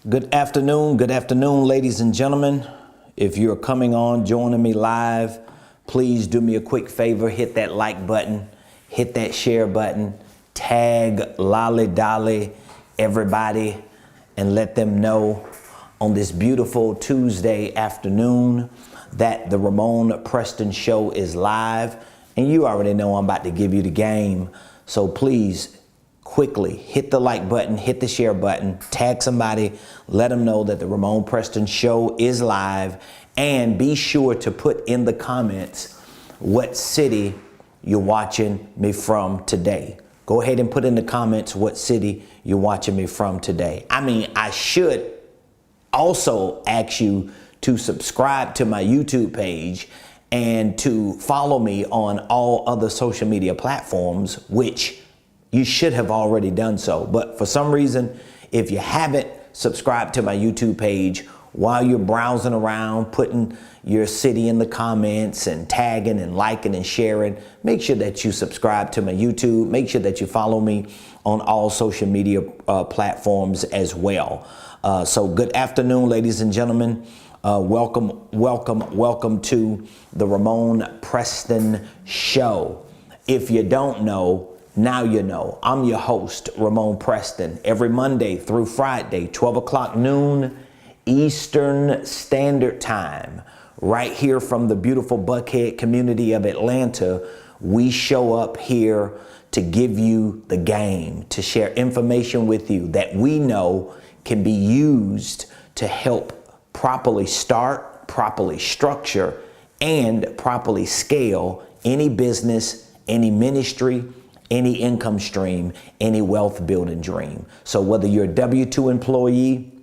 Good afternoon, ladies and gentlemen. If you're coming on, joining me live, please do me a quick favor, hit that like button, hit that share button, tag Lolly Dolly, everybody, and let them know on this beautiful Tuesday afternoon that the Ramon Preston Show is live. And you already know I'm about to give you the game. So please, quickly hit the like button, hit the share button, tag somebody, let them know that the Ramon Preston Show is live, and be sure to put in the comments what city you're watching me from today. Go ahead and put in the comments what city you're watching me from today. I should also ask you to subscribe to my YouTube page and to follow me on all other social media platforms, which you should have already done so. But for some reason, if you haven't subscribed to my YouTube page, while you're browsing around, putting your city in the comments and tagging and liking and sharing, make sure that you subscribe to my YouTube. Make sure that you follow me on all social media platforms as well. So good afternoon, ladies and gentlemen. Welcome to the Ramon Preston Show. If you don't know, now you know. I'm your host, Ramon Preston. Every Monday through Friday, 12 o'clock noon Eastern Standard Time, right here from the beautiful Buckhead community of Atlanta, we show up here to give you the game, to share information with you that we know can be used to help properly start, properly structure, and properly scale any business, any ministry, any income stream, any wealth building dream. So whether you're a W-2 employee,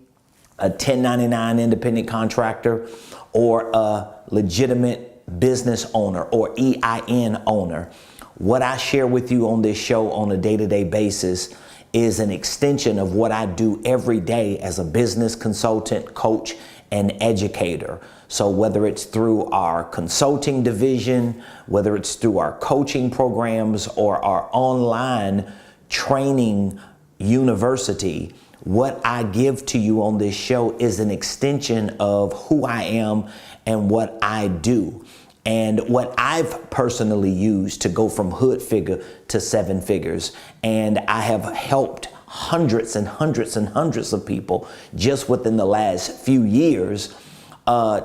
a 1099 independent contractor, or a legitimate business owner or EIN owner, what I share with you on this show on a day-to-day basis is an extension of what I do every day as a business consultant, coach, and educator. So whether it's through our consulting division, whether it's through our coaching programs or our online training university, what I give to you on this show is an extension of who I am and what I do, and what I've personally used to go from hood figure to seven figures. And I have helped hundreds and hundreds and hundreds of people just within the last few years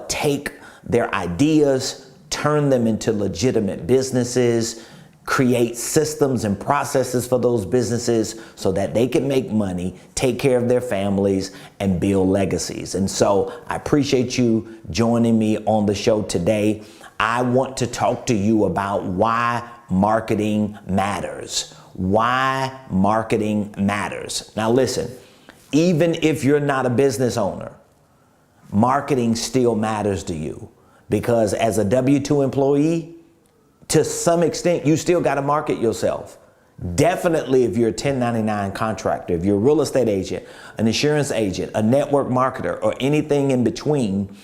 take their ideas, turn them into legitimate businesses, create systems and processes for those businesses so that they can make money, take care of their families, and build legacies. And so I appreciate you joining me on the show today. I want to talk to you about why marketing matters. Why marketing matters. Now listen, even if you're not a business owner, marketing still matters to you, because as a W-2 employee, to some extent, you still got to market yourself. Definitely if you're a 1099 contractor, if you're a real estate agent, an insurance agent, a network marketer, or anything in between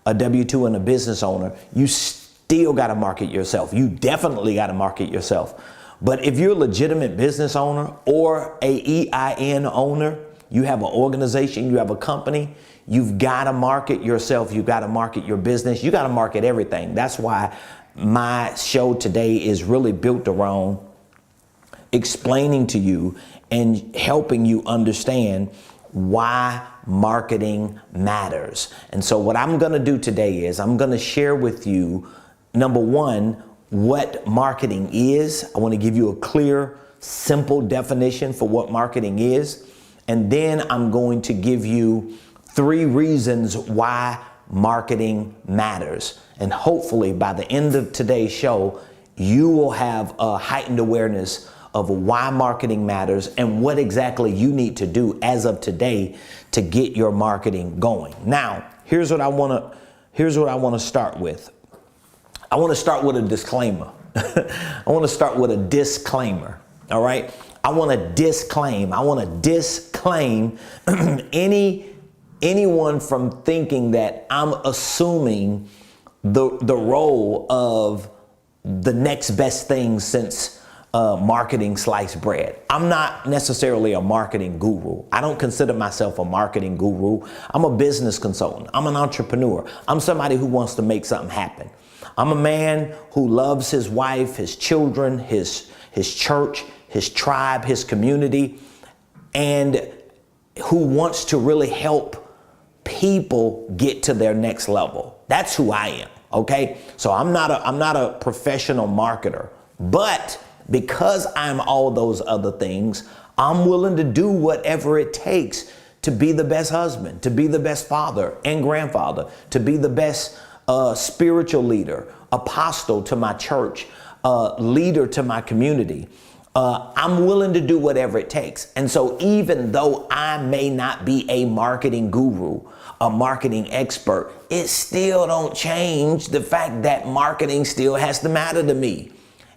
a W-2 and a business owner, you still got to market yourself. You definitely got to market yourself. But if you're a legitimate business owner or a EIN owner, you have an organization, you have a company, you've got to market yourself. You've got to market your business. You got to market everything. That's why my show today is really built around explaining to you and helping you understand why marketing matters. And so what I'm going to do today is I'm going to share with you, number one, what marketing is. I want to give you a clear, simple definition for what marketing is. And then I'm going to give you 3 reasons why marketing matters. And hopefully by the end of today's show, you will have a heightened awareness of why marketing matters and what exactly you need to do as of today to get your marketing going. Now, here's what I want to start with. I want to start with a disclaimer. I want to start with a disclaimer. All right. I want to disclaim anyone from thinking that I'm assuming the role of the next best thing since marketing sliced bread. I'm not necessarily a marketing guru. I don't consider myself a marketing guru. I'm a business consultant. I'm an entrepreneur. I'm somebody who wants to make something happen. I'm a man who loves his wife, his children, his church, his tribe, his community, and who wants to really help people get to their next level. That's who I am. Okay. So I'm not a professional marketer, but because I'm all those other things, I'm willing to do whatever it takes to be the best husband, to be the best father and grandfather, to be the best spiritual leader, apostle to my church, leader to my community. I'm willing to do whatever it takes. And so even though I may not be a marketing guru, a marketing expert, it still don't change the fact that marketing still has to matter to me.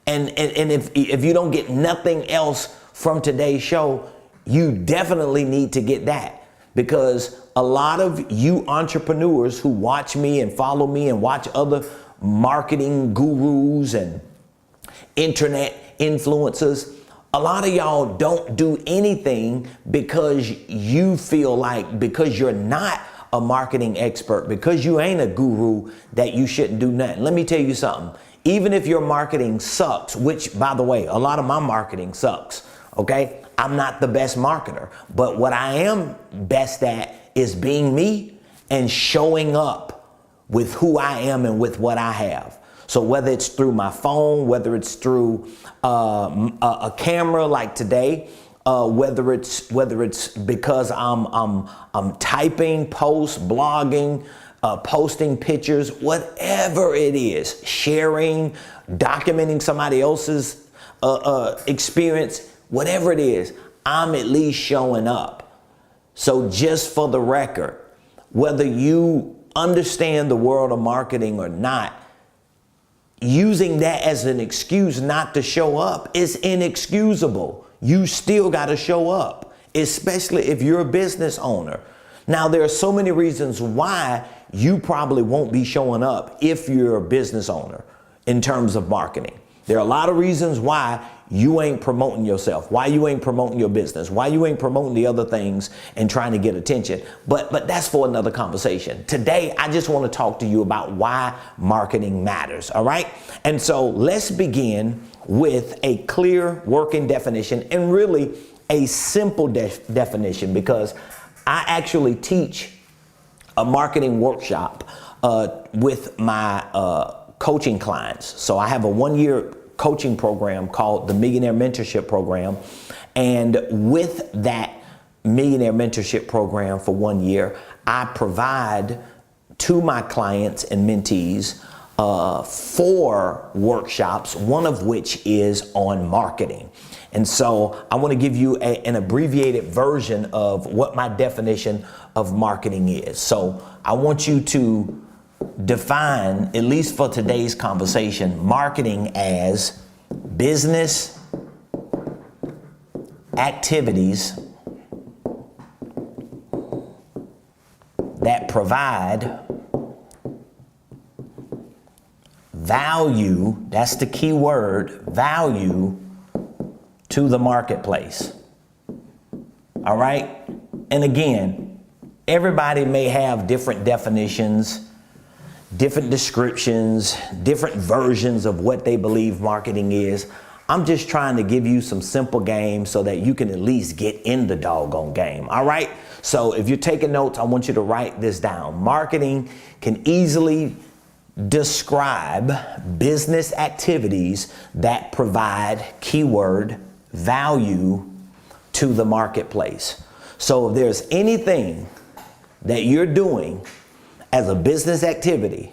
And if you don't get nothing else from today's show, you definitely need to get that, because a lot of you entrepreneurs who watch me and follow me and watch other marketing gurus and internet influencers, a lot of y'all don't do anything because you feel like, because you're not a marketing expert, because you ain't a guru, that you shouldn't do nothing. Let me tell you something. Even if your marketing sucks, which, by the way, a lot of my marketing sucks, okay? I'm not the best marketer, but what I am best at is being me and showing up with who I am and with what I have. So whether it's through my phone, whether it's through a camera like today, whether it's because I'm typing, posts, blogging, posting pictures, whatever it is, sharing, documenting somebody else's experience, whatever it is, I'm at least showing up. So just for the record, whether you understand the world of marketing or not, using that as an excuse not to show up is inexcusable. You still got to show up, especially if you're a business owner. Now, there are so many reasons why you probably won't be showing up if you're a business owner in terms of marketing. There are a lot of reasons why you ain't promoting yourself, why you ain't promoting your business, why you ain't promoting the other things and trying to get attention. But that's for another conversation. Today, I just want to talk to you about why marketing matters. All right. And so let's begin with a clear working definition, and really a simple definition, because I actually teach a marketing workshop with my coaching clients. So I have a 1-year coaching program called the Millionaire Mentorship Program. And with that Millionaire Mentorship Program for 1 year, I provide to my clients and mentees 4 workshops, one of which is on marketing. And so I want to give you an abbreviated version of what my definition of marketing is. So I want you to define, at least for today's conversation, marketing as business activities that provide value, that's the key word, value to the marketplace. All right? And again, everybody may have different definitions, different descriptions, different versions of what they believe marketing is. I'm just trying to give you some simple games so that you can at least get in the doggone game. All right. So if you're taking notes, I want you to write this down. Marketing can easily describe business activities that provide, keyword, value to the marketplace. So if there's anything that you're doing as a business activity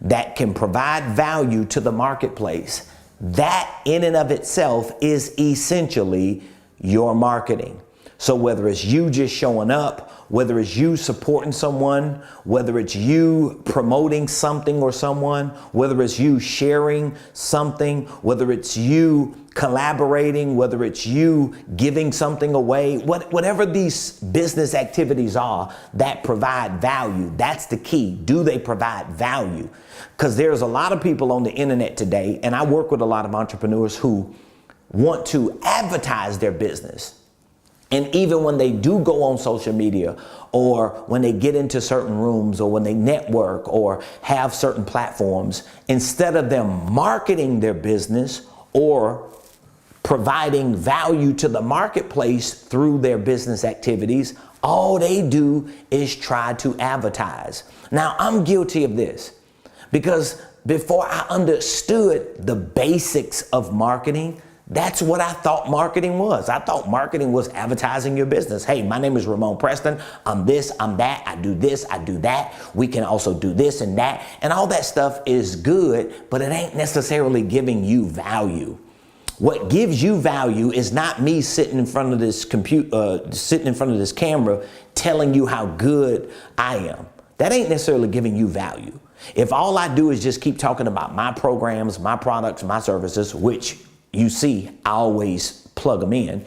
that can provide value to the marketplace, that in and of itself is essentially your marketing. So whether it's you just showing up, whether it's you supporting someone, whether it's you promoting something or someone, whether it's you sharing something, whether it's you collaborating, whether it's you giving something away, whatever these business activities are that provide value, that's the key. Do they provide value? Because there's a lot of people on the internet today, and I work with a lot of entrepreneurs who want to advertise their business. And even when they do go on social media, or when they get into certain rooms, or when they network or have certain platforms, instead of them marketing their business or providing value to the marketplace through their business activities, all they do is try to advertise. Now, I'm guilty of this because before I understood the basics of marketing, that's what I thought marketing was. I thought marketing was advertising your business. Hey, my name is Ramon Preston. I'm this, I'm that. I do this, I do that. We can also do this and that. And all that stuff is good, but it ain't necessarily giving you value. What gives you value is not me sitting in front of this sitting in front of this camera telling you how good I am. That ain't necessarily giving you value. If all I do is just keep talking about my programs, my products, my services, which you see, I always plug them in,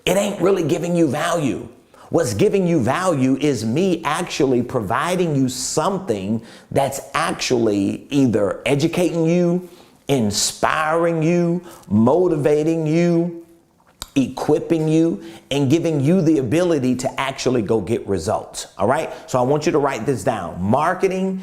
it ain't really giving you value. What's giving you value is me actually providing you something that's actually either educating you, inspiring you, motivating you, equipping you, and giving you the ability to actually go get results. All right. So I want you to write this down. Marketing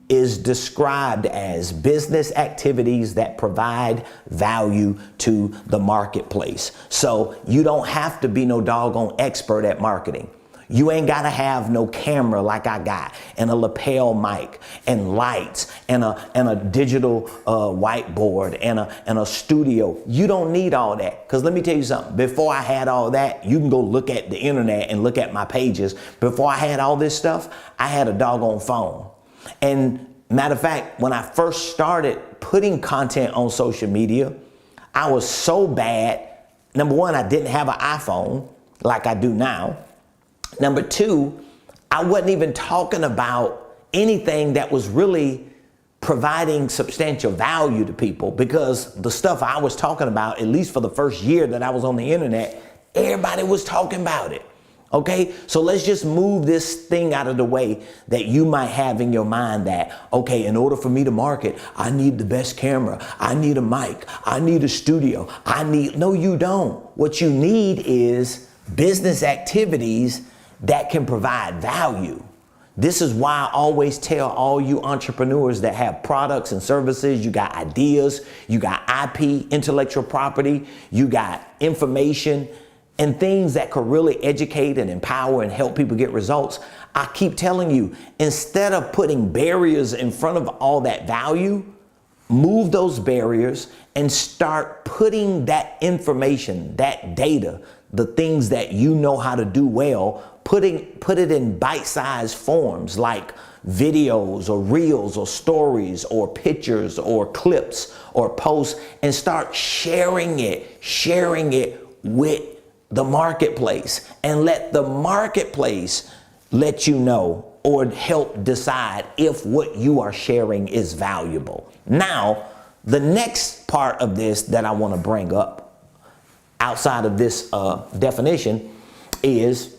is described as business activities that provide value to the marketplace. So you don't have to be no doggone expert at marketing. You ain't got to have no camera like I got, and a lapel mic, and lights, and a digital whiteboard, and a studio. You don't need all that. Because let me tell you something. Before I had all that, you can go look at the internet and look at my pages. Before I had all this stuff, I had a doggone phone. And matter of fact, when I first started putting content on social media, I was so bad. Number one, I didn't have an iPhone like I do now. Number two, I wasn't even talking about anything that was really providing substantial value to people, because the stuff I was talking about, at least for the first year that I was on the internet, everybody was talking about it. Okay, so let's just move this thing out of the way that you might have in your mind that, okay, in order for me to market, I need the best camera. I need a mic. I need a studio. No, you don't. What you need is business activities that can provide value. This is why I always tell all you entrepreneurs that have products and services, you got ideas, you got IP, intellectual property, you got information, and things that could really educate and empower and help people get results. I keep telling you, instead of putting barriers in front of all that value, move those barriers and start putting that information, that data, the things that you know how to do well, put it in bite-sized forms like videos or reels or stories or pictures or clips or posts, and start sharing it with the marketplace, and let the marketplace let you know or help decide if what you are sharing is valuable. Now, the next part of this that I want to bring up outside of this definition is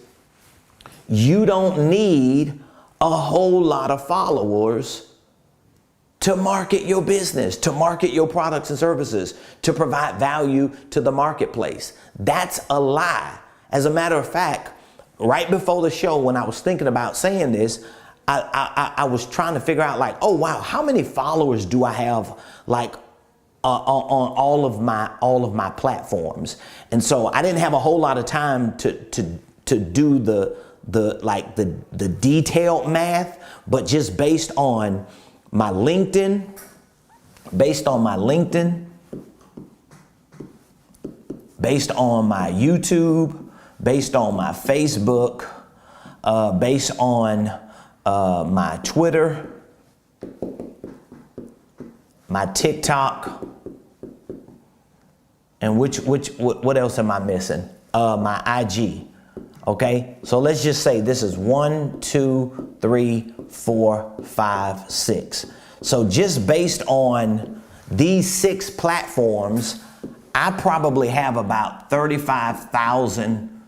you don't need a whole lot of followers to market your business, to market your products and services, to provide value to the marketplace. That's a lie. As a matter of fact, right before the show, when I was thinking about saying this, I was trying to figure out, like, oh wow, how many followers do I have, like, on all of my platforms? And so I didn't have a whole lot of time to do the detailed math, but just based on my LinkedIn, based on my YouTube, based on my Facebook, based on my Twitter, my TikTok, and what else am I missing? My IG. Okay, so let's just say this is 1, 2, 3, 4, 5, 6. So just based on these 6 platforms, I probably have about 35,000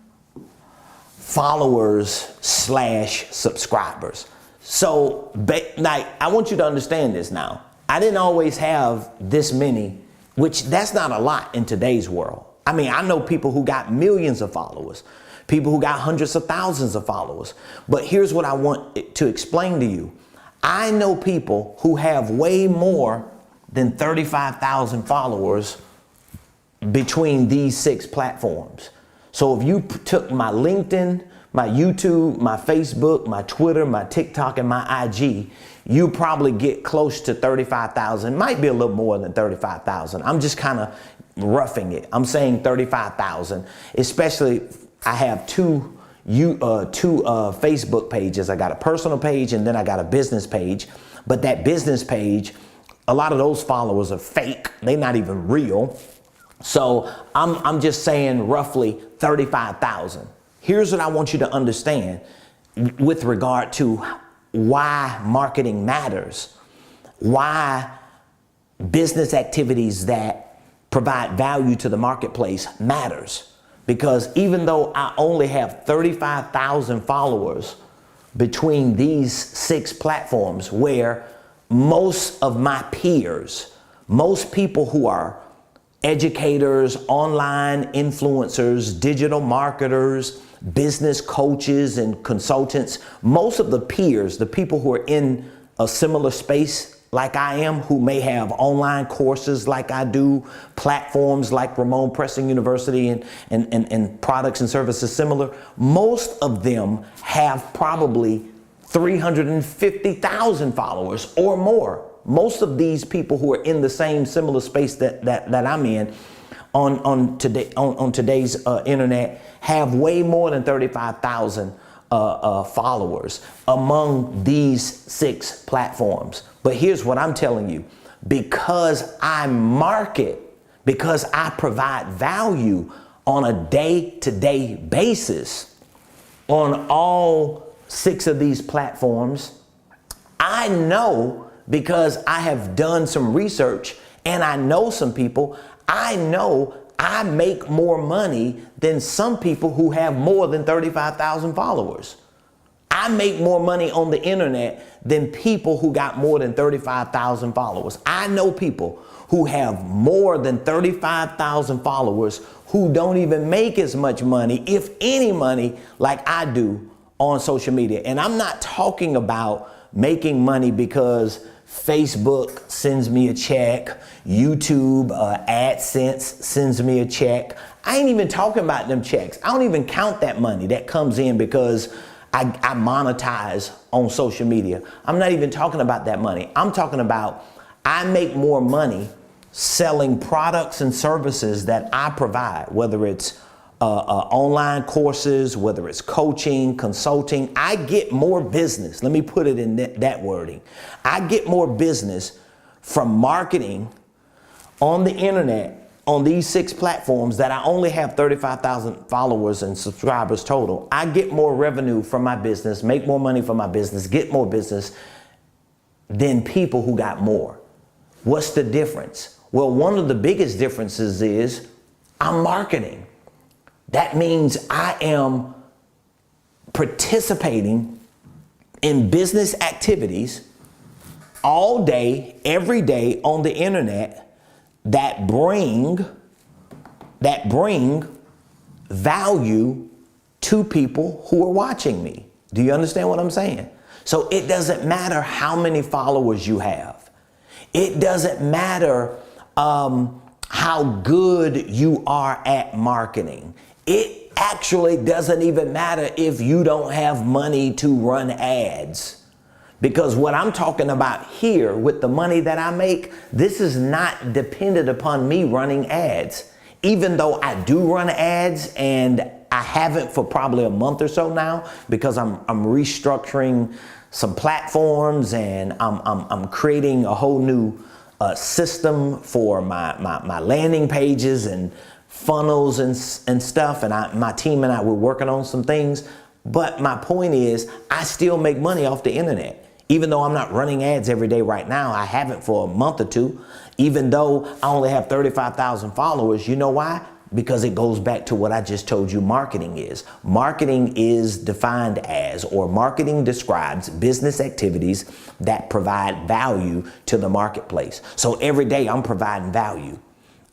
followers / subscribers. So like, I want you to understand this now. I didn't always have this many which that's not a lot in today's world. I mean, I know people who got millions of followers, people who got hundreds of thousands of followers. But here's what I want to explain to you. I know people who have way more than 35,000 followers between these 6 platforms. So if you took my LinkedIn, my YouTube, my Facebook, my Twitter, my TikTok, and my IG, you probably get close to 35,000, might be a little more than 35,000. I'm just kind of roughing it. I'm saying 35,000, especially I have two Facebook pages. I got a personal page and then I got a business page. But that business page, a lot of those followers are fake. They're not even real. So I'm just saying roughly 35,000. Here's what I want you to understand with regard to why marketing matters, why business activities that provide value to the marketplace matters. Because even though I only have 35,000 followers between these 6 platforms, where most of my peers, most people who are educators, online influencers, digital marketers, business coaches and consultants, most of the peers, the people who are in a similar space like I am, who may have online courses like I do, platforms like Ramon Preston University and products and services similar, most of them have probably 350,000 followers or more. Most of these people who are in the same similar space that I'm in on today's internet have way more than 35,000 followers among these 6 platforms. But here's what I'm telling you: because I market, because I provide value on a day-to-day basis on all 6 of these platforms, I know, because I have done some research and I know some people, I know I make more money than some people who have more than 35,000 followers. I make more money on the internet than people who got more than 35,000 followers. I know people who have more than 35,000 followers who don't even make as much money, if any money, like I do on social media. And I'm not talking about making money because Facebook sends me a check, YouTube, AdSense sends me a check. I ain't even talking about them checks. I don't even count that money that comes in because I monetize on social media. I'm not even talking about that money. I'm talking about I make more money selling products and services that I provide, whether it's online courses, whether it's coaching, consulting. I get more business. Let me put it in that wording. I get more business from marketing on the internet on these 6 platforms that I only have 35,000 followers and subscribers total. I get more revenue from my business, make more money from my business, get more business than people who got more. What's the difference? Well, one of the biggest differences is I'm marketing. That means I am participating in business activities all day, every day on the internet that bring value to people who are watching me. Do you understand what I'm saying? So it doesn't matter how many followers you have. It doesn't matter how good you are at marketing. It actually doesn't even matter if you don't have money to run ads. Because what I'm talking about here with the money that I make, this is not dependent upon me running ads. Even though I do run ads, and I haven't for probably a month or so now, because I'm restructuring some platforms and I'm creating a whole new system for my landing pages and funnels and stuff. And my team and I, we're working on some things. But my point is, I still make money off the internet. Even though I'm not running ads every day right now, I haven't for a month or two. Even though I only have 35,000 followers, you know why? Because it goes back to what I just told you marketing is. Marketing is defined as, or marketing describes business activities that provide value to the marketplace. So every day I'm providing value.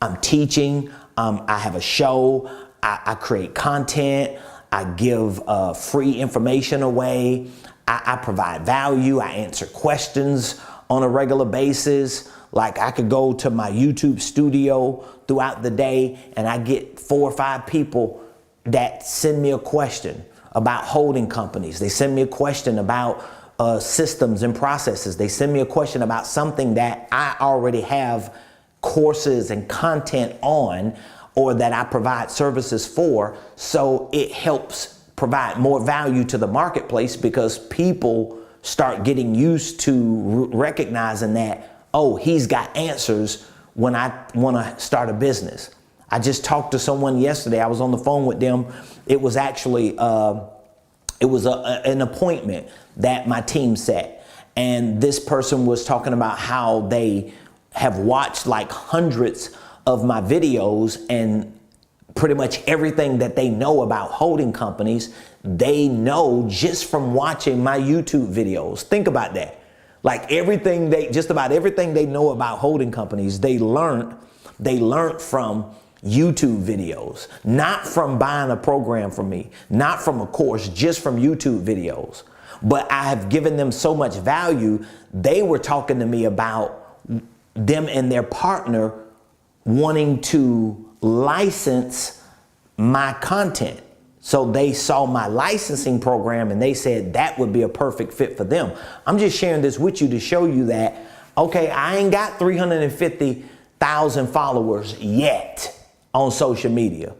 I'm teaching. I have a show. I create content. I give free information away. I provide value. I answer questions on a regular basis. Like I could go to my YouTube studio throughout the day and I get 4 or 5 people that send me a question about holding companies. They send me a question about systems and processes. They send me a question about something that I already have courses and content on, or that I provide services for. So it helps provide more value to the marketplace because people start getting used to recognizing that, oh, he's got answers when I want to start a business. I just talked to someone yesterday. I was on the phone with them. It was actually, an appointment that my team set. And this person was talking about how they have watched like hundreds of my videos, and pretty much everything that they know about holding companies, they know just from watching my YouTube videos. Think about that. Like just about everything they know about holding companies, they learned from YouTube videos, not from buying a program from me, not from a course, just from YouTube videos. But I have given them so much value. They were talking to me about them and their partner wanting to license my content. So they saw my licensing program and they said that would be a perfect fit for them. I'm just sharing this with you to show you that, okay, I ain't got 350,000 followers yet on social media.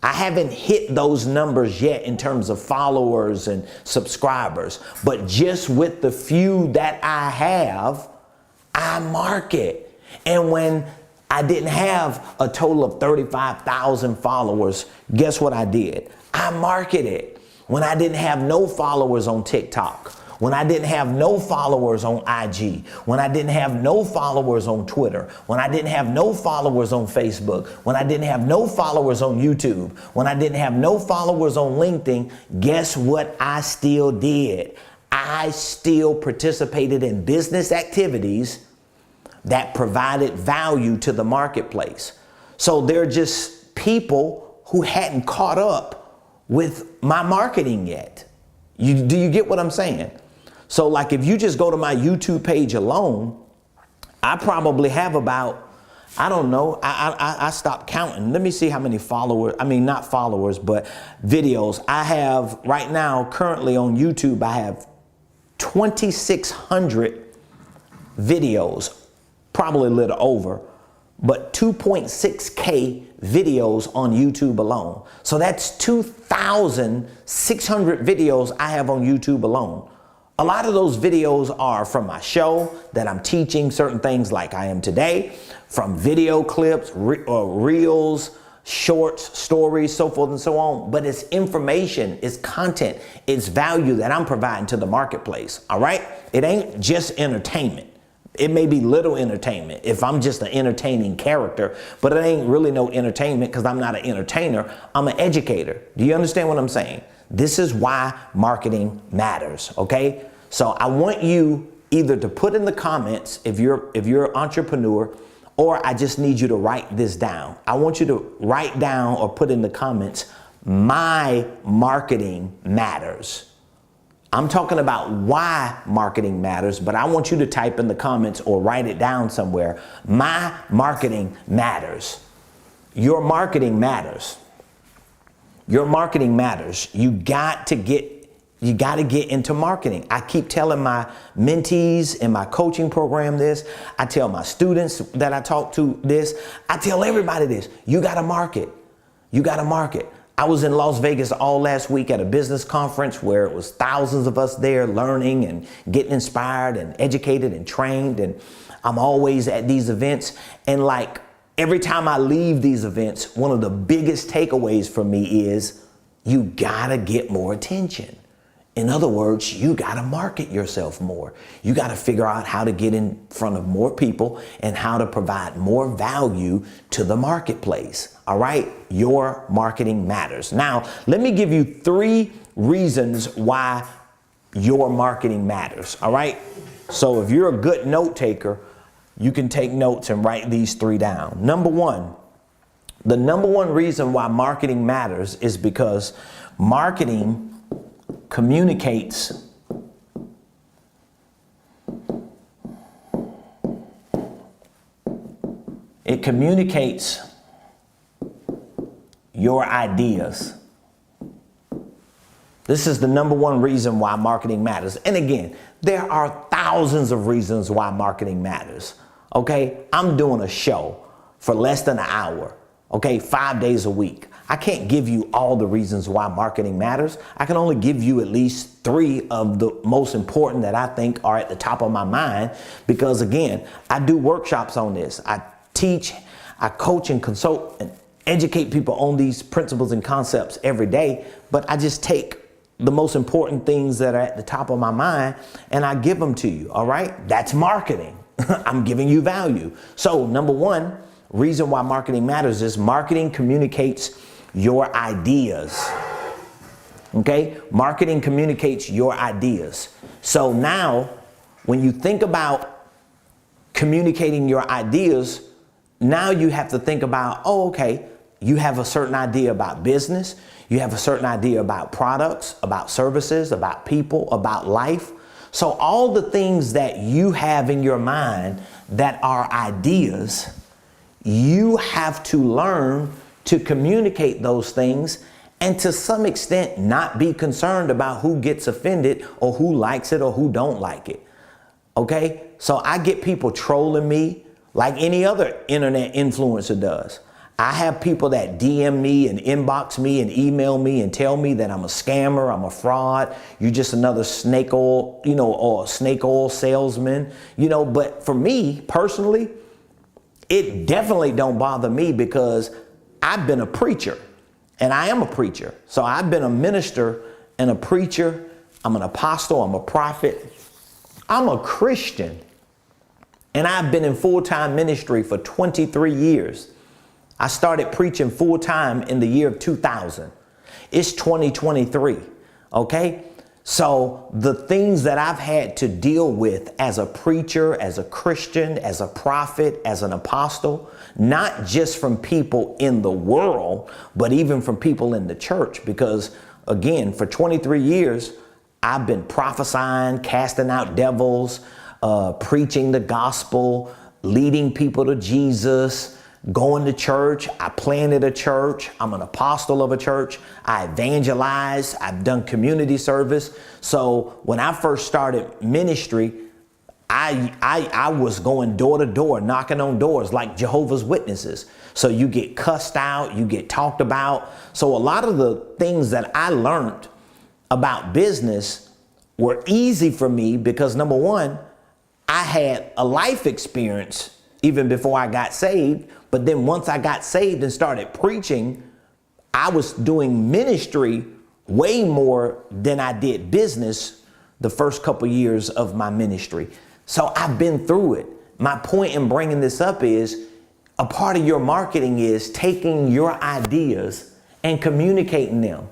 I haven't hit those numbers yet in terms of followers and subscribers, but just with the few that I have, I market. And when I didn't have a total of 35,000 followers, guess what I did? I marketed. When I didn't have no followers on TikTok, when I didn't have no followers on IG, when I didn't have no followers on Twitter, when I didn't have no followers on Facebook, when I didn't have no followers on YouTube, when I didn't have no followers on LinkedIn, guess what I still did? I still participated in business activities that provided value to the marketplace. So they're just people who hadn't caught up with my marketing yet. Do you get what I'm saying? So like if you just go to my YouTube page alone, I probably have about, I don't know, I stopped counting. Let me see how many followers, not followers, but videos. I have right now, currently on YouTube, I have 2,600 videos, probably a little over, but 2.6K videos on YouTube alone. So that's 2,600 videos I have on YouTube alone. A lot of those videos are from my show that I'm teaching certain things like I am today, from video clips, reels, shorts, stories, so forth and so on. But it's information, it's content, it's value that I'm providing to the marketplace, all right? It ain't just entertainment. It may be little entertainment if I'm just an entertaining character, but it ain't really no entertainment because I'm not an entertainer. I'm an educator. Do you understand what I'm saying? This is why marketing matters, okay? So I want you either to put in the comments if you're an entrepreneur, or I just need you to write this down. I want you to write down or put in the comments, my marketing matters. I'm talking about why marketing matters, but I want you to type in the comments or write it down somewhere. My marketing matters. Your marketing matters. Your marketing matters. You got to get into marketing. I keep telling my mentees in my coaching program this. I tell my students that I talk to this. I tell everybody this. You got to market. You got to market. I was in Las Vegas all last week at a business conference where it was thousands of us there learning and getting inspired and educated and trained. And I'm always at these events. And like every time I leave these events, one of the biggest takeaways for me is you gotta get more attention. In other words, you gotta market yourself more. You gotta figure out how to get in front of more people and how to provide more value to the marketplace. All right, your marketing matters. Now, let me give you 3 reasons why your marketing matters. All right, so if you're a good note taker, you can take notes and write these 3 down. Number one, the number one reason why marketing matters is because marketing communicates your ideas. This is the number one reason why marketing matters. And again, there are thousands of reasons why marketing matters. Okay, I'm doing a show for less than an hour. Okay, 5 days a week. I can't give you all the reasons why marketing matters. I can only give you at least 3 of the most important that I think are at the top of my mind, because again, I do workshops on this. I teach, I coach and consult and educate people on these principles and concepts every day, but I just take the most important things that are at the top of my mind and I give them to you. All right, that's marketing. I'm giving you value. So number one reason why marketing matters is marketing communicates your ideas. Okay, marketing communicates your ideas. So now when you think about communicating your ideas, now you have to think about, oh, okay, you have a certain idea about business. You have a certain idea about products, about services, about people, about life. So all the things that you have in your mind that are ideas, you have to learn to communicate those things and to some extent not be concerned about who gets offended or who likes it or who don't like it. Okay? So I get people trolling me like any other internet influencer does. I have people that DM me and inbox me and email me and tell me that I'm a scammer, I'm a fraud, you're just another snake oil, or snake oil salesman, but for me personally, it definitely don't bother me because I've been a preacher and I am a preacher. So I've been a minister and a preacher. I'm an apostle, I'm a prophet, I'm a Christian, and I've been in full-time ministry for 23 years. I started preaching full time in the year of 2000. It's 2023. Okay. So the things that I've had to deal with as a preacher, as a Christian, as a prophet, as an apostle, not just from people in the world, but even from people in the church, because again, for 23 years, I've been prophesying, casting out devils, preaching the gospel, leading people to Jesus, going to church. I planted a church. I'm an apostle of a church. I evangelize. I've done community service. So when I first started ministry, I was going door to door, knocking on doors like Jehovah's Witnesses. So you get cussed out, you get talked about. So a lot of the things that I learned about business were easy for me because number one, I had a life experience even before I got saved. But then once I got saved and started preaching, I was doing ministry way more than I did business the first couple years of my ministry. So I've been through it. My point in bringing this up is a part of your marketing is taking your ideas and communicating them.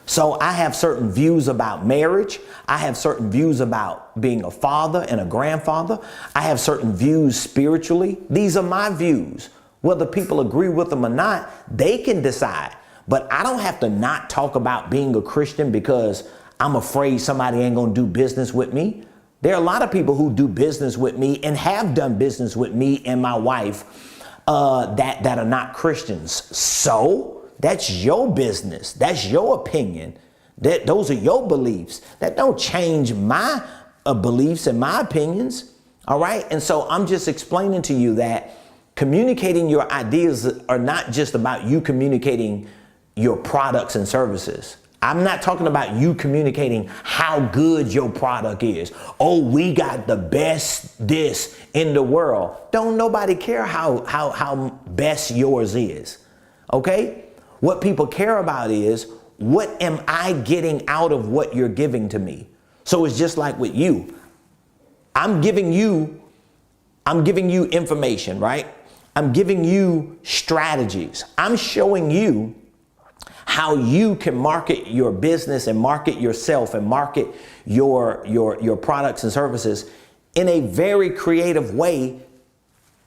So I have certain views about marriage. I have certain views about being a father and a grandfather. I have certain views spiritually. These are my views. Whether people agree with them or not, they can decide. But I don't have to not talk about being a Christian because I'm afraid somebody ain't gonna do business with me. There are a lot of people who do business with me and have done business with me and my wife that are not Christians. So that's your business. That's your opinion. Those are your beliefs. That don't change my beliefs and my opinions. All right. And so I'm just explaining to you that communicating your ideas are not just about you communicating your products and services. I'm not talking about you communicating how good your product is. Oh, we got the best this in the world. Don't nobody care how best yours is. Okay? What people care about is, what am I getting out of what you're giving to me? So it's just like with you. I'm giving you information, right? I'm giving you strategies. I'm showing you how you can market your business and market yourself and market your products and services in a very creative way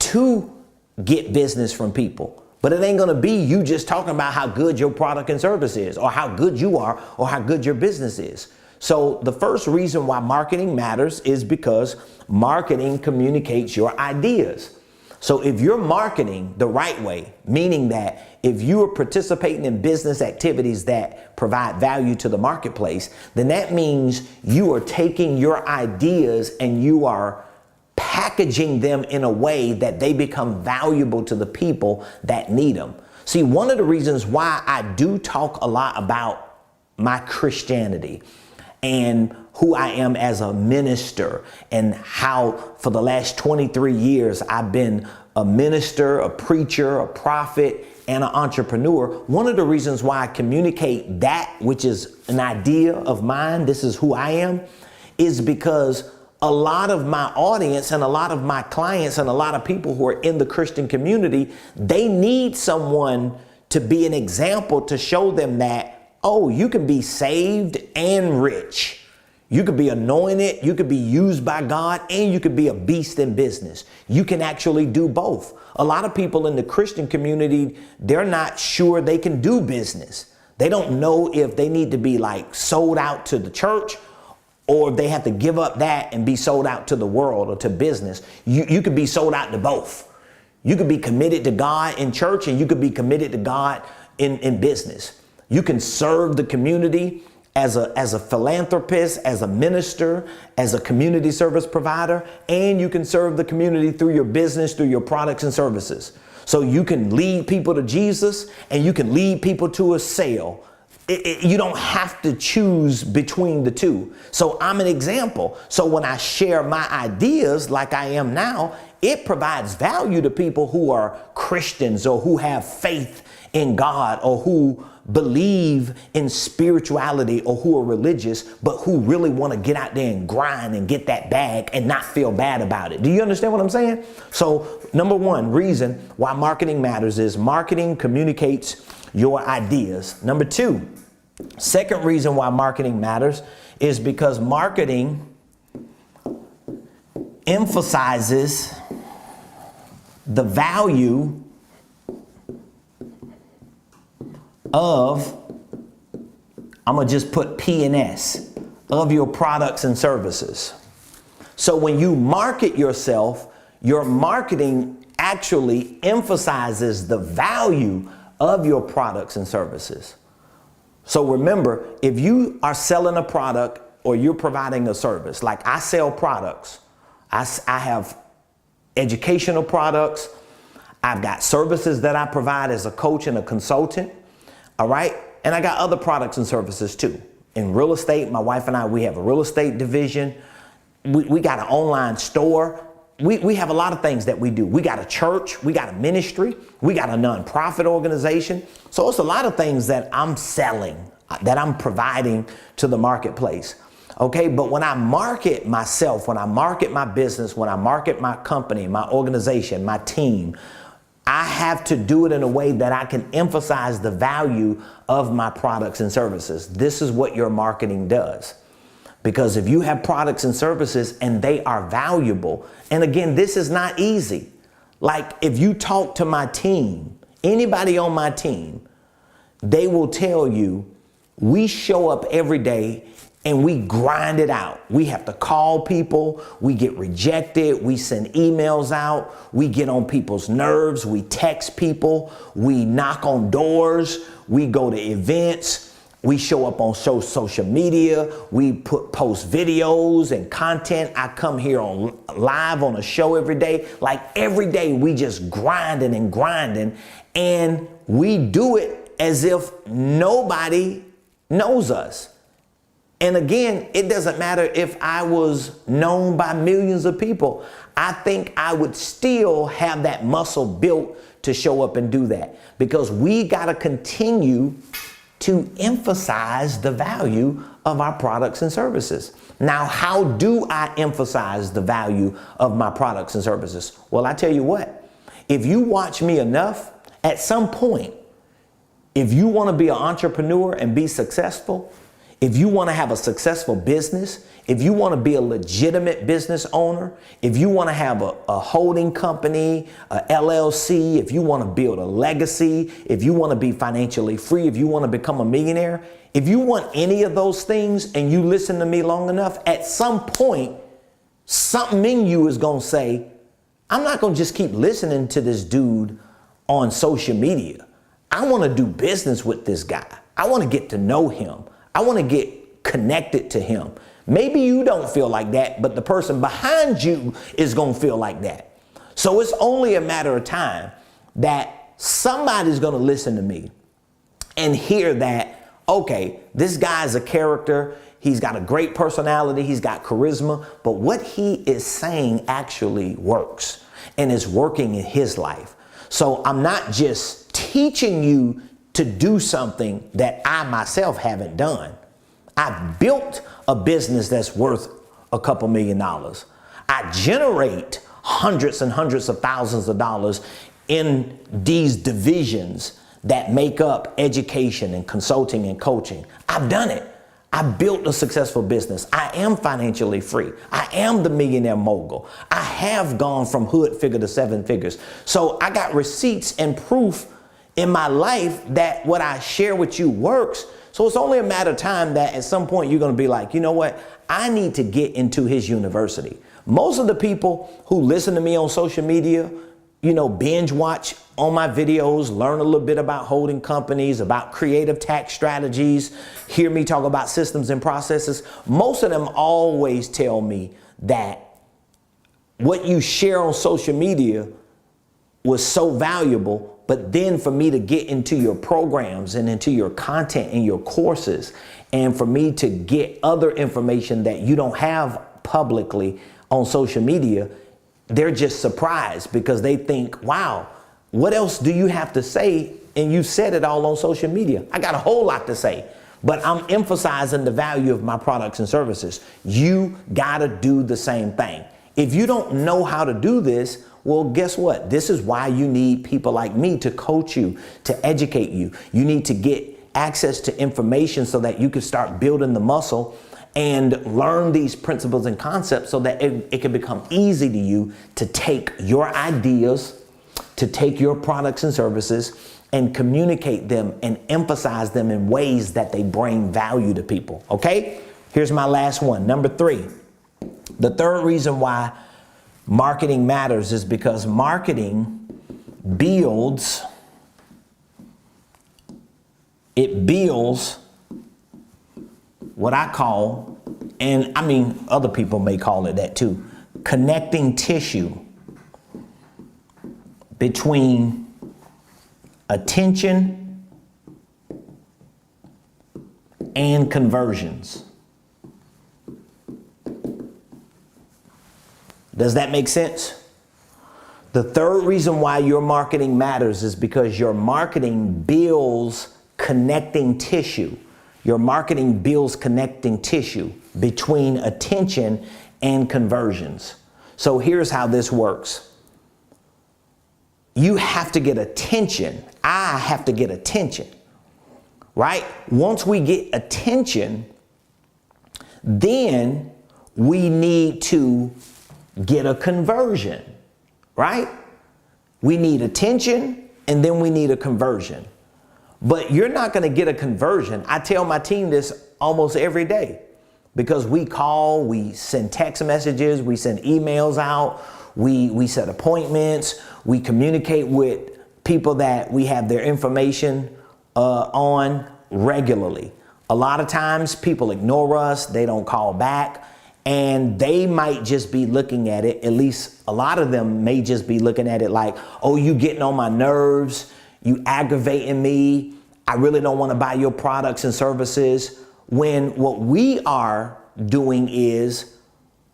to get business from people. But it ain't going to be you just talking about how good your product and service is, or how good you are, or how good your business is. So the first reason why marketing matters is because marketing communicates your ideas. So if you're marketing the right way, meaning that if you are participating in business activities that provide value to the marketplace, then that means you are taking your ideas and you are packaging them in a way that they become valuable to the people that need them. See, one of the reasons why I do talk a lot about my Christianity and who I am as a minister, and how for the last 23 years I've been a minister, a preacher, a prophet, and an entrepreneur. One of the reasons why I communicate that which is an idea of mine, this is who I am, is because a lot of my audience and a lot of my clients and a lot of people who are in the Christian community, they need someone to be an example to show them that, oh, you can be saved and rich. You could be anointed, you could be used by God, and you could be a beast in business. You can actually do both. A lot of people in the Christian community, they're not sure they can do business. They don't know if they need to be like sold out to the church, or they have to give up that and be sold out to the world or to business. You could be sold out to both. You could be committed to God in church, and you could be committed to God in business. You can serve the community as a philanthropist, as a minister, as a community service provider, and you can serve the community through your business, through your products and services. So you can lead people to Jesus, and you can lead people to a sale. You don't have to choose between the two. So I'm an example. So when I share my ideas like I am now, it provides value to people who are Christians or who have faith in God or who believe in spirituality or who are religious, but who really want to get out there and grind and get that bag and not feel bad about it. Do you understand what I'm saying? So number one reason why marketing matters is marketing communicates your ideas. Number two, second reason why marketing matters is because marketing emphasizes the value of, I'm going to just put P and S, of your products and services. So when you market yourself, your marketing actually emphasizes the value of your products and services. So remember, if you are selling a product or you're providing a service, like I sell products, I have educational products, I've got services that I provide as a coach and a consultant. All right. And I got other products and services too. In real estate, my wife and I, we have a real estate division. We got an online store. We have a lot of things that we do. We got a church. We got a ministry. We got a nonprofit organization. So it's a lot of things that I'm selling, that I'm providing to the marketplace. Okay. But when I market myself, when I market my business, when I market my company, my organization, my team, I have to do it in a way that I can emphasize the value of my products and services. This is what your marketing does. Because if you have products and services and they are valuable, and again, this is not easy. Like if you talk to my team, anybody on my team, they will tell you we show up every day and we grind it out. We have to call people. We get rejected. We send emails out. We get on people's nerves. We text people. We knock on doors. We go to events. We show up on social media. We post videos and content. I come here on live on a show every day. Like every day we just grinding and grinding, and we do it as if nobody knows us. And again, it doesn't matter if I was known by millions of people. I think I would still have that muscle built to show up and do that, because we got to continue to emphasize the value of our products and services. Now, how do I emphasize the value of my products and services? Well, I tell you what, if you watch me enough, at some point, if you want to be an entrepreneur and be successful, If you want to have a successful business, if you want to be a legitimate business owner, if you want to have a holding company, a LLC, if you want to build a legacy, if you want to be financially free, if you want to become a millionaire, if you want any of those things and you listen to me long enough, at some point, something in you is going to say, I'm not going to just keep listening to this dude on social media. I want to do business with this guy. I want to get to know him. I want to get connected to him. Maybe you don't feel like that, but the person behind you is going to feel like that. So it's only a matter of time that somebody's going to listen to me and hear that, okay, this guy's a character. He's got a great personality. He's got charisma. But what he is saying actually works and is working in his life. So I'm not just teaching you to do something that I myself haven't done. I've built a business that's worth a couple $1 million. I generate hundreds and hundreds of thousands of dollars in these divisions that make up education and consulting and coaching. I've done it. I built a successful business. I am financially free. I am the millionaire mogul. I have gone from hood figure to 7 figures. So I got receipts and proof in my life that what I share with you works. So it's only a matter of time that at some point you're going to be like, you know what? I need to get into his university. Most of the people who listen to me on social media, binge watch on my videos, learn a little bit about holding companies, about creative tax strategies, hear me talk about systems and processes. Most of them always tell me that what you share on social media was so valuable. But then for me to get into your programs and into your content and your courses, and for me to get other information that you don't have publicly on social media, they're just surprised because they think, wow, what else do you have to say? And you said it all on social media. I got a whole lot to say, but I'm emphasizing the value of my products and services. You gotta do the same thing. If you don't know how to do this, well, guess what? This is why you need people like me to coach you, to educate you. You need to get access to information so that you can start building the muscle and learn these principles and concepts so that it can become easy to you to take your ideas, to take your products and services and communicate them and emphasize them in ways that they bring value to people. Okay? Here's my last one. Number 3. The third reason why marketing matters is because marketing builds what I call, and I mean other people may call it that too, connecting tissue between attention and conversions. Does that make sense? The third reason why your marketing matters is because your marketing builds connecting tissue. Your marketing builds connecting tissue between attention and conversions. So here's how this works. You have to get attention. I have to get attention, right? Once we get attention, then we need to get a conversion, right? We need attention and then we need a conversion. But you're not going to get a conversion. I tell my team this almost every day because we call, we send text messages, we send emails out, we set appointments, we communicate with people that we have their information on regularly. A lot of times people ignore us, they don't call back. And they might just be looking at it, at least a lot of them may just be looking at it like, oh, you getting on my nerves, you aggravating me, I really don't want to buy your products and services. When what we are doing is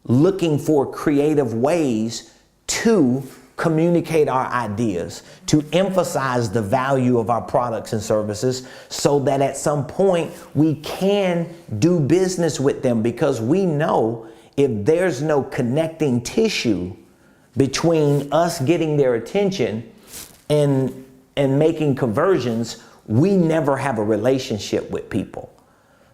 looking for creative ways to communicate our ideas, to emphasize the value of our products and services so that at some point we can do business with them, because we know if there's no connecting tissue between us getting their attention and making conversions, we never have a relationship with people.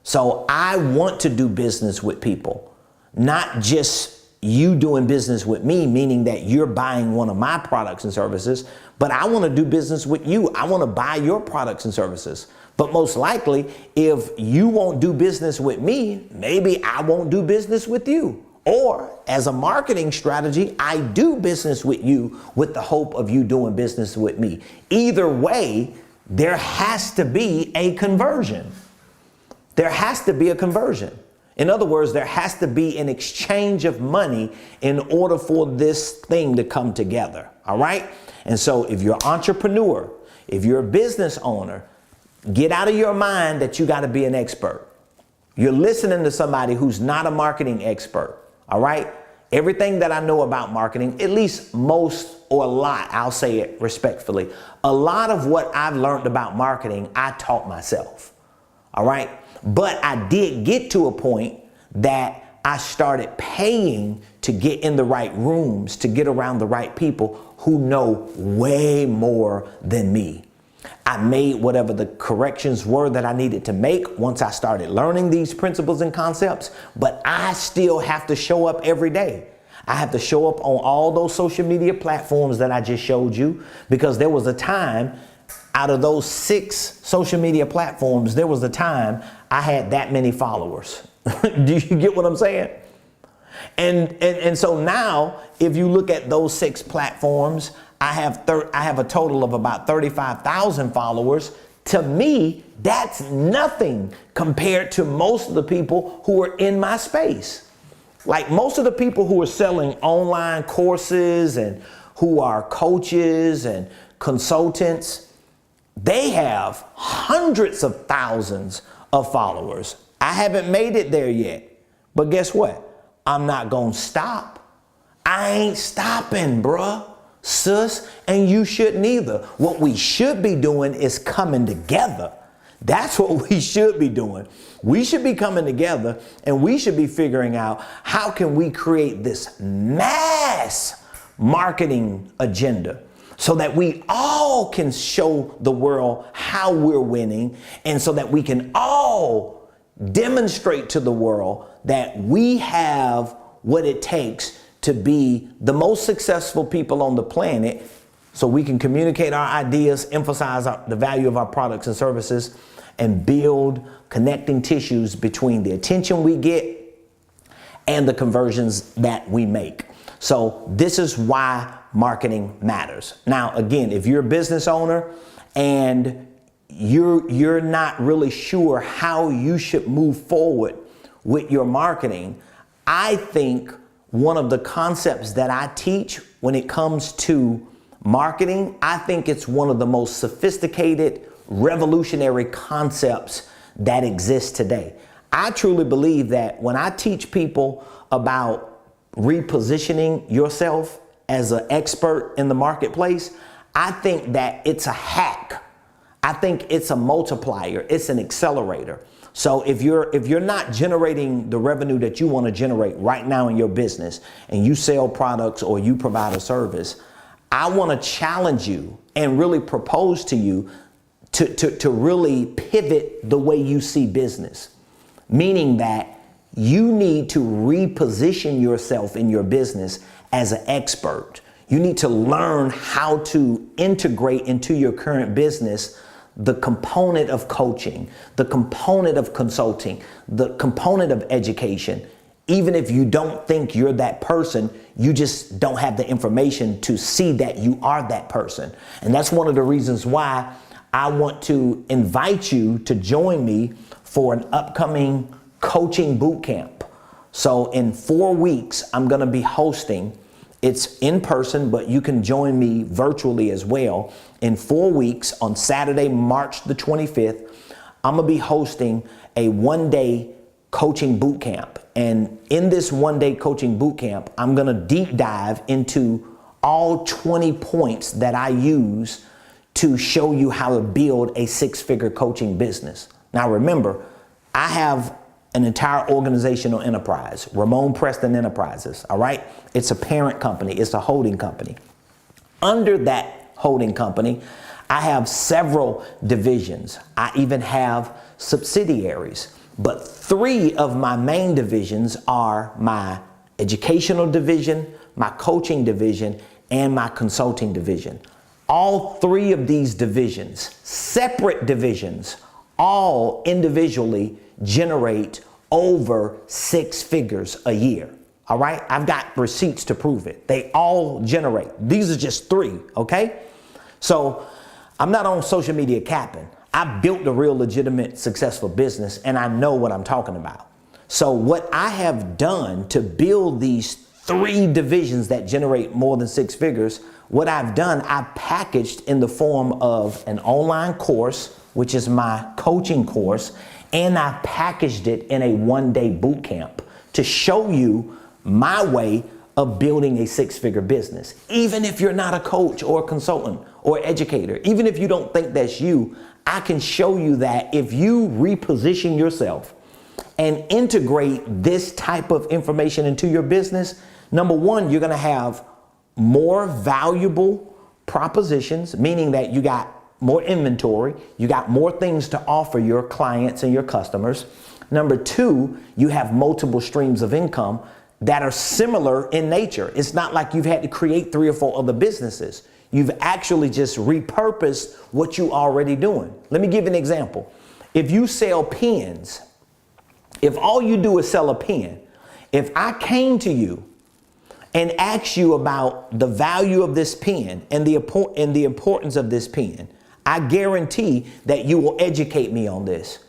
So I want to do business with people, not just you doing business with me, meaning that you're buying one of my products and services, but I want to do business with you. I want to buy your products and services. But most likely, if you won't do business with me, maybe I won't do business with you. Or as a marketing strategy, I do business with you with the hope of you doing business with me. Either way, there has to be a conversion. There has to be a conversion. In other words, there has to be an exchange of money in order for this thing to come together. All right. And so if you're an entrepreneur, if you're a business owner, get out of your mind that you got to be an expert. You're listening to somebody who's not a marketing expert. All right. Everything that I know about marketing, at least most or a lot, I'll say it respectfully, a lot of what I've learned about marketing, I taught myself. All right. But I did get to a point that I started paying to get in the right rooms, to get around the right people who know way more than me. I made whatever the corrections were that I needed to make once I started learning these principles and concepts, but I still have to show up every day. I have to show up on all those social media platforms that I just showed you, because there was a time out of those 6 social media platforms, there was a time I had that many followers. Do you get what I'm saying? And so now, if you look at those 6 platforms, I have a total of about 35,000 followers. To me, that's nothing compared to most of the people who are in my space. Like most of the people who are selling online courses and who are coaches and consultants, they have hundreds of thousands of followers. I haven't made it there yet, but guess what? I'm not gonna stop. I ain't stopping, bruh, sis, and you shouldn't either. What we should be doing is coming together. That's what we should be doing. We should be coming together, and we should be figuring out how can we create this mass marketing agenda so that we all can show the world how we're winning, and so that we can all demonstrate to the world that we have what it takes to be the most successful people on the planet, so we can communicate our ideas, emphasize the value of our products and services, and build connecting tissues between the attention we get and the conversions that we make. So this is why marketing matters. Now, again, if you're a business owner and you're not really sure how you should move forward with your marketing, I think one of the concepts that I teach when it comes to marketing, I think it's one of the most sophisticated, revolutionary concepts that exist today. I truly believe that when I teach people about repositioning yourself as an expert in the marketplace, I think that it's a hack. I think it's a multiplier. It's an accelerator. So if you're not generating the revenue that you want to generate right now in your business, and you sell products or you provide a service, I want to challenge you and really propose to you to really pivot the way you see business, meaning that you need to reposition yourself in your business as an expert. You need to learn how to integrate into your current business the component of coaching, the component of consulting, the component of education. Even if you don't think you're that person, you just don't have the information to see that you are that person. And that's one of the reasons why I want to invite you to join me for an upcoming coaching boot camp. So in 4 weeks, I'm going to be hosting. It's in person, but you can join me virtually as well. In 4 weeks, on Saturday, March the 25th, I'm going to be hosting a one-day coaching boot camp. And in this one-day coaching boot camp, I'm going to deep dive into all 20 points that I use to show you how to build a 6-figure coaching business. Now, remember, I have an entire organizational enterprise, Ramon Preston Enterprises, all right? It's a parent company. It's a holding company. Under that holding company, I have several divisions. I even have subsidiaries. But 3 of my main divisions are my educational division, my coaching division, and my consulting division. All 3 of these divisions, separate divisions, all individually generate over 6 figures a year. All right. I've got receipts to prove it. They all generate. These are just 3. Okay. So I'm not on social media capping. I built a real legitimate, successful business, and I know what I'm talking about. So what I have done to build these 3 divisions that generate more than 6 figures, what I've done, I packaged in the form of an online course, which is my coaching course, and I packaged it in a 1-day boot camp to show you my way of building a 6-figure business. Even if you're not a coach or a consultant or educator, even if you don't think that's you, I can show you that if you reposition yourself and integrate this type of information into your business, number one, you're going to have more valuable propositions, meaning that you got more inventory, you got more things to offer your clients and your customers. Number 2, you have multiple streams of income that are similar in nature. It's not like you've had to create 3 or 4 other businesses. You've actually just repurposed what you already doing. Let me give you an example. If you sell pens, if all you do is sell a pen, if I came to you and asked you about the value of this pen and the importance of this pen, I guarantee that you will educate me on this.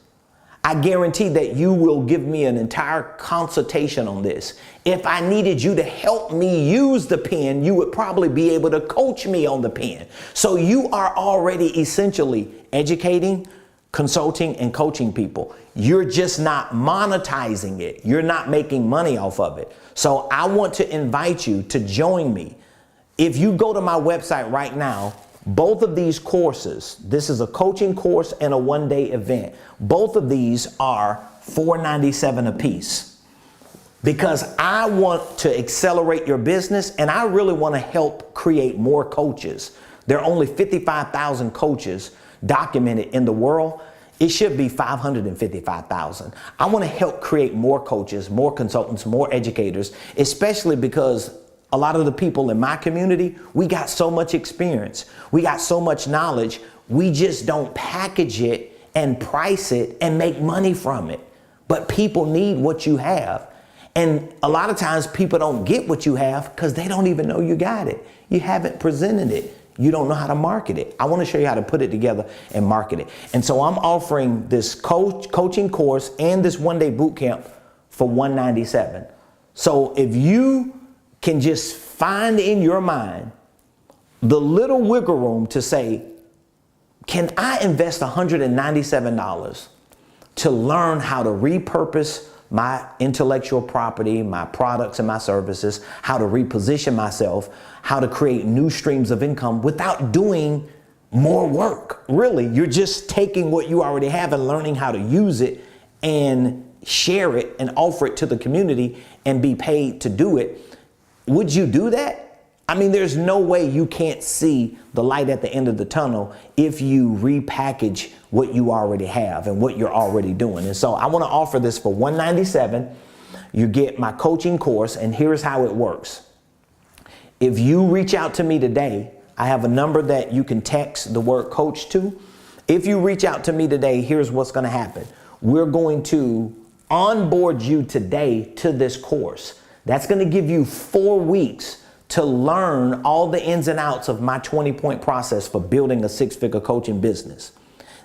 I guarantee that you will give me an entire consultation on this. If I needed you to help me use the pen, you would probably be able to coach me on the pen. So you are already essentially educating, consulting, and coaching people. You're just not monetizing it. You're not making money off of it. So I want to invite you to join me. If you go to my website right now, both of these courses, this is a coaching course and a 1-day event. Both of these are $497 a piece because I want to accelerate your business and I really want to help create more coaches. There are only 55,000 coaches documented in the world. It should be 555,000. I want to help create more coaches, more consultants, more educators, especially because a lot of the people in my community, we got so much experience. We got so much knowledge. We just don't package it and price it and make money from it. But people need what you have. And a lot of times people don't get what you have because they don't even know you got it. You haven't presented it. You don't know how to market it. I want to show you how to put it together and market it. And so I'm offering this coaching course and this 1-day boot camp for $197. So if you can just find in your mind the little wiggle room to say, can I invest $197 to learn how to repurpose my intellectual property, my products and my services, how to reposition myself, how to create new streams of income without doing more work? Really, you're just taking what you already have and learning how to use it and share it and offer it to the community and be paid to do it. Would you do that? I mean, there's no way you can't see the light at the end of the tunnel if you repackage what you already have and what you're already doing. And so I want to offer this for $197. You get my coaching course, and here's how it works. If you reach out to me today, I have a number that you can text the word coach to. If you reach out to me today, here's what's going to happen. We're going to onboard you today to this course. That's going to give you 4 weeks to learn all the ins and outs of my 20-point process for building a 6-figure coaching business.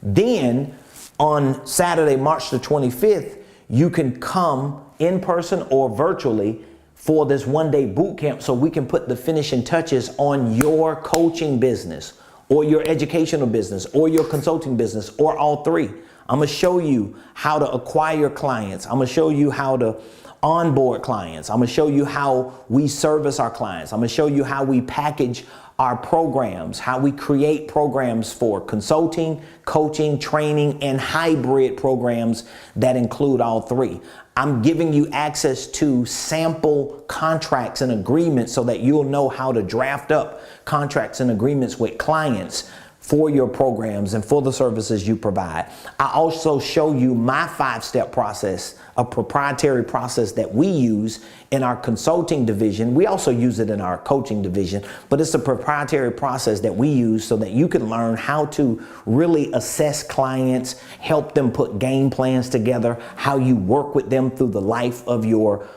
Then on Saturday, March the 25th, you can come in person or virtually for this 1-day boot camp so we can put the finishing touches on your coaching business or your educational business or your consulting business or all 3. I'm going to show you how to acquire clients. I'm going to show you how to onboard clients. I'm going to show you how we service our clients. I'm going to show you how we package our programs, how we create programs for consulting, coaching, training, and hybrid programs that include all 3. I'm giving you access to sample contracts and agreements so that you'll know how to draft up contracts and agreements with clients for your programs and for the services you provide. I also show you my 5-step process, a proprietary process that we use in our consulting division. We also use it in our coaching division, but it's a proprietary process that we use so that you can learn how to really assess clients, help them put game plans together, how you work with them through the life of your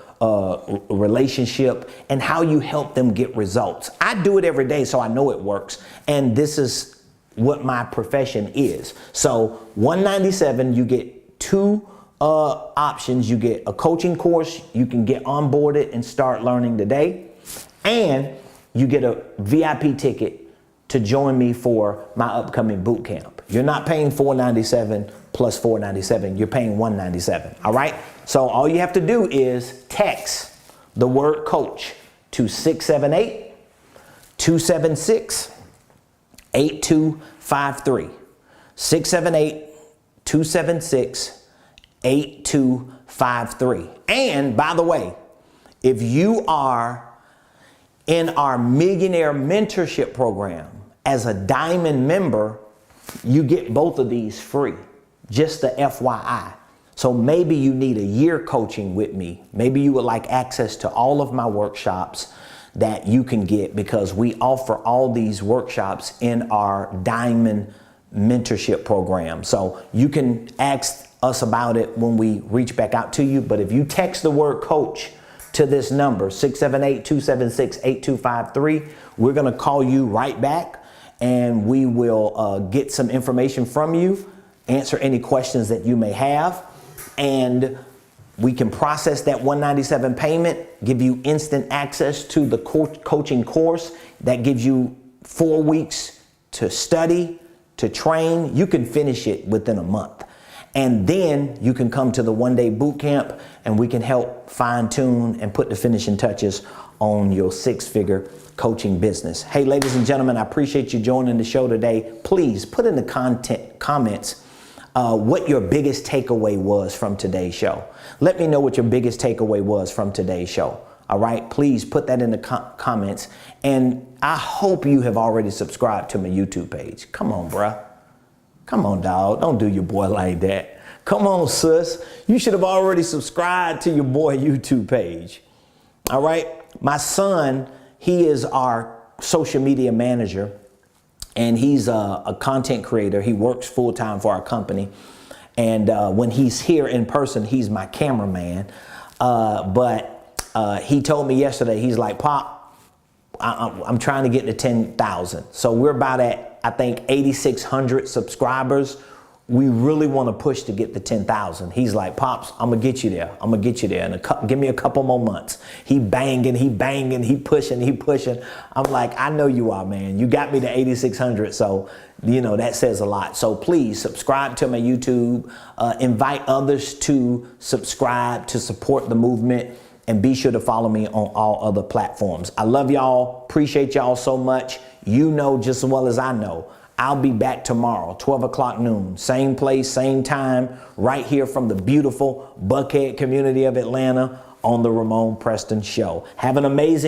relationship, and how you help them get results. I do it every day, so I know it works. And this is what my profession is. So $197, you get 2 options. You get a coaching course. You can get onboarded and start learning today. And you get a VIP ticket to join me for my upcoming boot camp. You're not paying $497 plus $497. You're paying $197. All right. So all you have to do is text the word coach to 678-276-8253. 678-276-8253. And by the way, if you are in our Millionaire Mentorship Program as a diamond member, you get both of these free, just the FYI. So maybe you need a year coaching with me. Maybe you would like access to all of my workshops that you can get, because we offer all these workshops in our Diamond Mentorship Program. So you can ask us about it when we reach back out to you. But if you text the word coach to this number, 678-276-8253, we're going to call you right back, and we will get some information from you, answer any questions that you may have, and we can process that $197 payment, give you instant access to the coaching course that gives you 4 weeks to study, to train. You can finish it within a month. And then you can come to the one-day boot camp, and we can help fine-tune and put the finishing touches on your 6-figure coaching business. Hey, ladies and gentlemen, I appreciate you joining the show today. Please put in the comments what your biggest takeaway was from today's show. Let me know what your biggest takeaway was from today's show. All right, please put that in the comments. And I hope you have already subscribed to my YouTube page. Come on, bruh. Come on, dog. Don't do your boy like that. Come on, sis. You should have already subscribed to your boy YouTube page. All right. My son, he is our social media manager, and he's a content creator. He works full-time for our company. And when he's here in person, he's my cameraman. But he told me yesterday, he's like, Pop, I'm trying to get to 10,000. So we're about at, I think, 8,600 subscribers. We really want to push to get to 10,000. He's like, Pops, I'm going to get you there. I'm going to get you there. And give me a couple more months. He banging, he pushing. I'm like, I know you are, man. You got me to 8,600. So, you know, that says a lot. So please subscribe to my YouTube. Invite others to subscribe to support the movement. And be sure to follow me on all other platforms. I love y'all. Appreciate y'all so much. You know just as well as I know, I'll be back tomorrow, 12 o'clock noon, same place, same time, right here from the beautiful Buckhead community of Atlanta on the Ramon Preston Show. Have an amazing